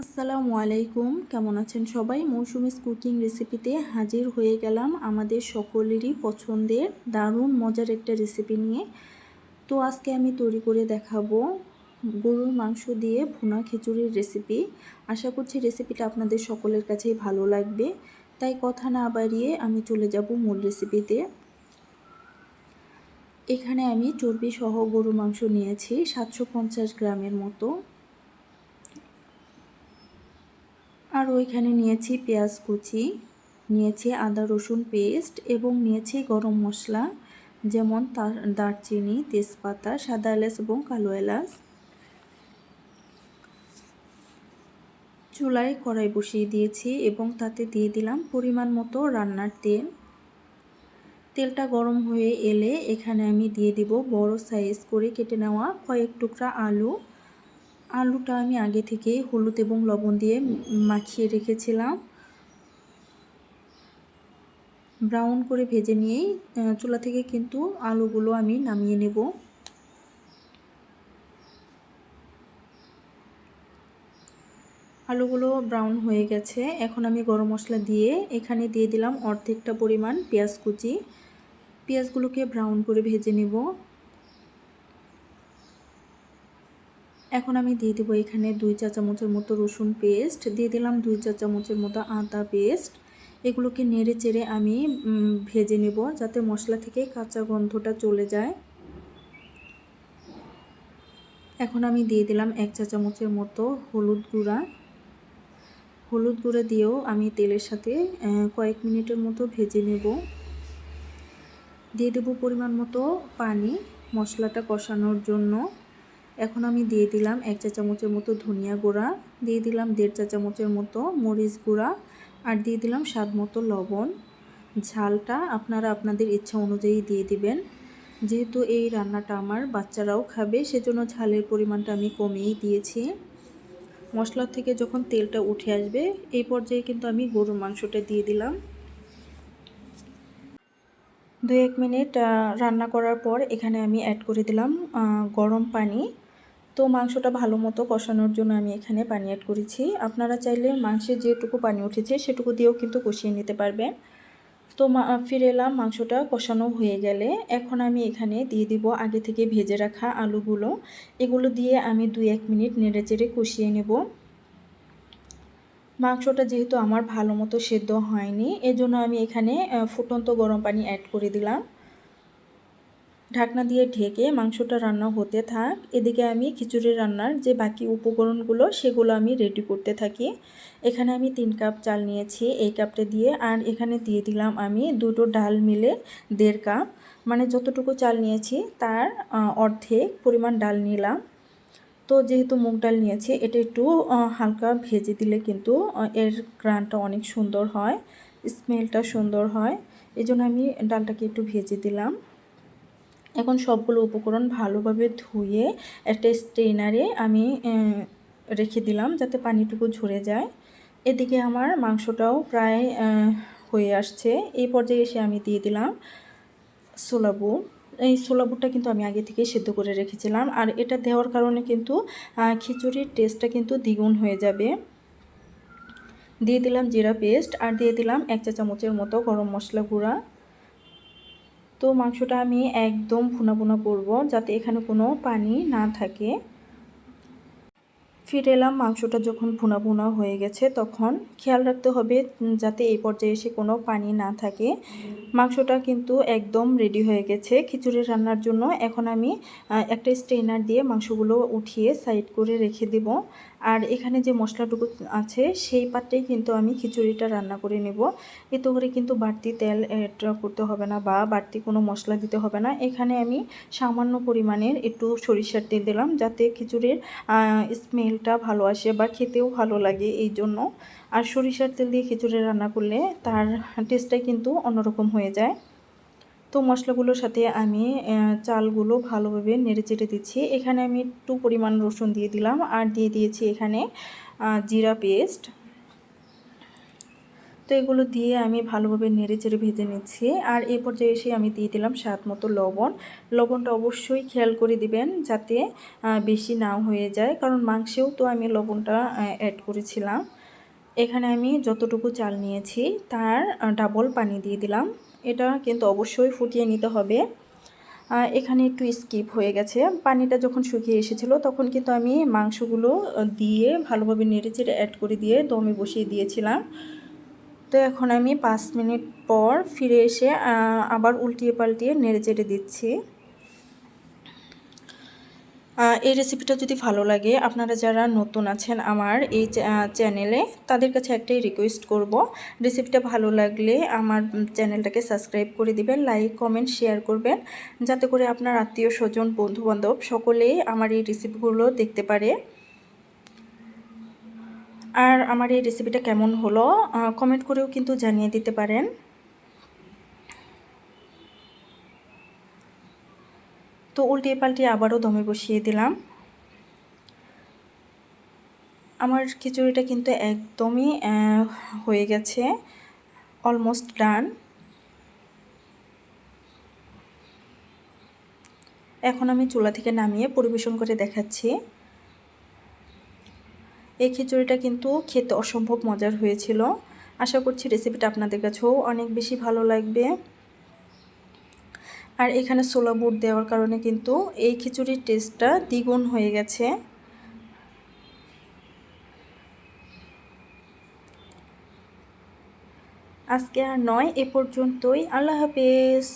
আসসালামু আলাইকুম, কেমন আছেন সবাই? মৌসুমিস কুকিং রেসিপিতে হাজির হয়ে গেলাম আমাদের সকলেরই পছন্দের দারুণ মজার একটা রেসিপি নিয়ে। তো আজকে আমি তৈরি করে দেখাবো গরুর মাংস দিয়ে ভুনা খিচুড়ির রেসিপি। আশা করছি রেসিপিটা আপনাদের সকলের কাছেই ভালো লাগবে। তাই কথা না বাড়িয়ে আমি চলে যাব মূল রেসিপিতে। এখানে আমি চর্বি সহ গরুর মাংস নিয়েছি 750 গ্রামের মতো। আর ওইখানে নিয়েছি পেঁয়াজ কুচি, নিয়েছি আদা রসুন পেস্ট এবং নিয়েছি গরম মশলা, যেমন দারচিনি, তেজপাতা, সাদা এলাচ এবং কালো এলাচ। চুলায় কড়াই বসিয়ে দিয়েছি এবং তাতে দিয়ে দিলাম পরিমাণ মতো রান্নার তেল। তেলটা গরম হয়ে এলে এখানে আমি দিয়ে দিব বড় সাইজ করে কেটে নেওয়া কয়েক টুকরা আলু। আলুটা আমি আগে থেকেই হলুদ এবং লবণ দিয়ে মাখিয়ে রেখেছিলাম। ব্রাউন করে ভেজে নিয়েই চুলা থেকে কিন্তু আলুগুলো আমি নামিয়ে নেব। আলুগুলো ব্রাউন হয়ে গেছে। এখন আমি গরম মশলা দিয়ে এখানে দিয়ে দিলাম অর্ধেকটা পরিমাণ পেঁয়াজ কুচি। পেঁয়াজগুলোকে ব্রাউন করে ভেজে নেব। এখন আমি দিয়ে দেবো এখানে 2 চা চামচের মতো রসুন পেস্ট, দিয়ে দিলাম 2 চা চামচের মতো আদা পেস্ট। এগুলোকে নেড়ে চেড়ে আমি ভেজে নেব যাতে মশলা থেকে কাঁচা গন্ধটা চলে যায়। এখন আমি দিয়ে দিলাম 1 চা চামচের মতো হলুদ গুঁড়া। হলুদ গুঁড়া দিয়েও আমি তেলের সাথে কয়েক মিনিটের মতো ভেজে নেব। দিয়ে দেব পরিমাণ মতো পানি মশলাটা কষানোর জন্য। এখন আমি দিয়ে দিলাম 1 চা চামচের মতো ধনিয়া গুঁড়া, দিয়ে দিলাম 1.5 চা চামচের মতো মরিচ গুঁড়া, আর দিয়ে দিলাম স্বাদ মতো লবণ। ঝালটা আপনারা আপনাদের ইচ্ছা অনুযায়ী দিয়ে দিবেন। যেহেতু এই রান্নাটা আমার বাচ্চারাও খাবে, সেজন্য ঝালের পরিমাণটা আমি কমিয়েই দিয়েছি। মশলা থেকে যখন তেলটা উঠে আসবে এই পর্যায়ে কিন্তু আমি গরুর মাংসটা দিয়ে দিলাম। 2-1 মিনিট রান্না করার পর এখানে আমি অ্যাড করে দিলাম গরম পানি। তো মাংসটা ভালো মতো কষানোর জন্য আমি এখানে পানি অ্যাড করেছি। আপনারা চাইলে মাংসে যেটুকু পানি উঠেছে সেটুকু দিয়েও কিন্তু কষিয়ে নিতে পারবেন। তো ফিরে এলাম মাংসটা কষানো হয়ে গেলে এখন আমি এখানে দিয়ে দিব আগে থেকে ভেজে রাখা আলুগুলো। এগুলো দিয়ে আমি 2-1 মিনিট নেড়েচেড়ে কষিয়ে নেব। মাংসটা যেহেতু আমার ভালো মতো সেদ্ধ হয়নি, এজন্য আমি এখানে ফুটন্ত গরম পানি অ্যাড করে দিলাম। ঢাকনা দিয়ে ঢেকে মাংসটা রান্না হতে থাক। এদিকে আমি খিচুড়ি রান্নার যে বাকি উপকরণগুলো সেগুলো আমি রেডি করতে থাকি। এখানে আমি 3 কাপ চাল নিয়েছি এই কাপটা দিয়ে, আর এখানে দিয়ে দিলাম আমি দুটো ডাল মিলে 1.5 কাপ, মানে যতটুকু চাল নিয়েছি তার অর্ধেক পরিমাণ ডাল নিলাম। তো যেহেতু মুগ ডাল নিয়েছি এটা একটু হালকা ভেজে দিলে কিন্তু এর ঘ্রাণটা অনেক সুন্দর হয়, স্মেলটা সুন্দর হয়। এজন্য আমি ডালটাকে একটু ভেজে দিলাম। এখন সবগুলো উপকরণ ভালোভাবে ধুয়ে একটা স্ট্রেনারে আমি রেখে দিলাম যাতে পানিটুকু ঝরে যায়। এদিকে আমার মাংসটাও প্রায় হয়ে আসছে। এই পর্যায়ে এসে আমি দিয়ে দিলাম ছোলা বুট। এই ছোলা বুটটা কিন্তু আমি আগে থেকে সেদ্ধ করে রেখেছিলাম, আর এটা দেওয়ার কারণে কিন্তু খিচুড়ির টেস্টটা কিন্তু দ্বিগুণ হয়ে যাবে। দিয়ে দিলাম জিরা পেস্ট, আর দিয়ে দিলাম 1 চা চামচের মতো গরম মশলা গুঁড়া। তো মাংসটা আমি একদম ভুনা ভুনা করব যাতে এখানে কোনো পানি না থাকে। ফিরে এলাম, মাংসটা যখন ভুনা ভুনা হয়ে গেছে তখন খেয়াল রাখতে হবে যাতে এই পর্যায়ে এসে কোনো পানি না থাকে। মাংসটা কিন্তু একদম রেডি হয়ে গেছে খিচুড়ি রান্নার জন্য। এখন আমি একটা স্ট্রেনার দিয়ে মাংসগুলো উঠিয়ে সাইড করে রেখে দেব। আর এখানে যে মশলাটুকু আছে সেই পাত্রেই কিন্তু আমি খিচুড়িটা রান্না করে নেব। এতে করে কিন্তু বাড়তি তেল অ্যাড করতে হবে না বা বাড়তি কোনো মশলা দিতে হবে না। এখানে আমি সামান্য পরিমাণের একটু সরিষার তেল দিলাম যাতে খিচুড়ির স্মেলটা ভালো আসে বা খেতেও ভালো লাগে এই জন্য। আর সরিষার তেল দিয়ে খিচুড়ি রান্না করলে তার টেস্টটাই কিন্তু অন্যরকম হয়ে যায়। তো মশলাগুলোর সাথে আমি চালগুলো ভালোভাবে নেড়েচেড়ে দিচ্ছি। এখানে আমি একটু পরিমাণ রসুন দিয়ে দিলাম, আর দিয়ে দিয়েছি এখানে জিরা পেস্ট। তো এগুলো দিয়ে আমি ভালোভাবে নেড়েচেড়ে ভেজে নিচ্ছি। আর এই পর্যায়ে এসে আমি দিয়ে দিলাম স্বাদ মতো লবণ। লবণটা অবশ্যই খেয়াল করে দিবেন যাতে বেশি না হয়ে যায়, কারণ মাংসেও তো আমি লবণটা অ্যাড করেছিলাম। এখানে আমি যতটুকু চাল নিয়েছি তার ডাবল পানি দিয়ে দিলাম। এটা কিন্তু অবশ্যই ফুটিয়ে নিতে হবে। এখানে একটু স্কিপ হয়ে গেছে, পানিটা যখন শুকিয়ে এসেছিলো তখন কিন্তু আমি মাংসগুলো দিয়ে ভালোভাবে নেড়েচেড়ে অ্যাড করে দিয়ে দমে বসিয়ে দিয়েছিলাম। তো এখন আমি 5 মিনিট পর ফিরে এসে আবার উল্টিয়ে পাল্টিয়ে নেড়েচেড়ে দিচ্ছি। এই রেসিপিটা যদি ভালো লাগে, আপনারা যারা নতুন আছেন আমার এই চ্যানেলে, তাদের কাছে একটাই রিকোয়েস্ট করব, রেসিপিটা ভালো লাগলে আমার চ্যানেলটাকে সাবস্ক্রাইব করে দিবেন, লাইক কমেন্ট শেয়ার করবেন, যাতে করে আপনার আত্মীয় স্বজন বন্ধুবান্ধব সকলেই আমার এই রেসিপিগুলো দেখতে পারে। আর আমার এই রেসিপিটা কেমন হলো কমেন্ট করেও কিন্তু জানিয়ে দিতে পারেন। তো উল্টিয়ে পাল্টিয়ে আবারও দমে বসিয়ে দিলাম। আমার খিচুড়িটা কিন্তু একদমই হয়ে গেছে, অলমোস্ট ডান। এখন আমি চুলা থেকে নামিয়ে পরিবেশন করে দেখাচ্ছি। এই খিচুড়িটা কিন্তু খেতে অসম্ভব মজার হয়েছিল। আশা করছি রেসিপিটা আপনাদের কাছেও অনেক বেশি ভালো লাগবে। আর এখানে ছোলা বুট দেওয়ার কারণে কিন্তু এই খিচুড়ির টেস্টটা দ্বিগুণ হয়ে গেছে। আজকে আর নয়, এ পর্যন্তই। আল্লাহ হাফেজ।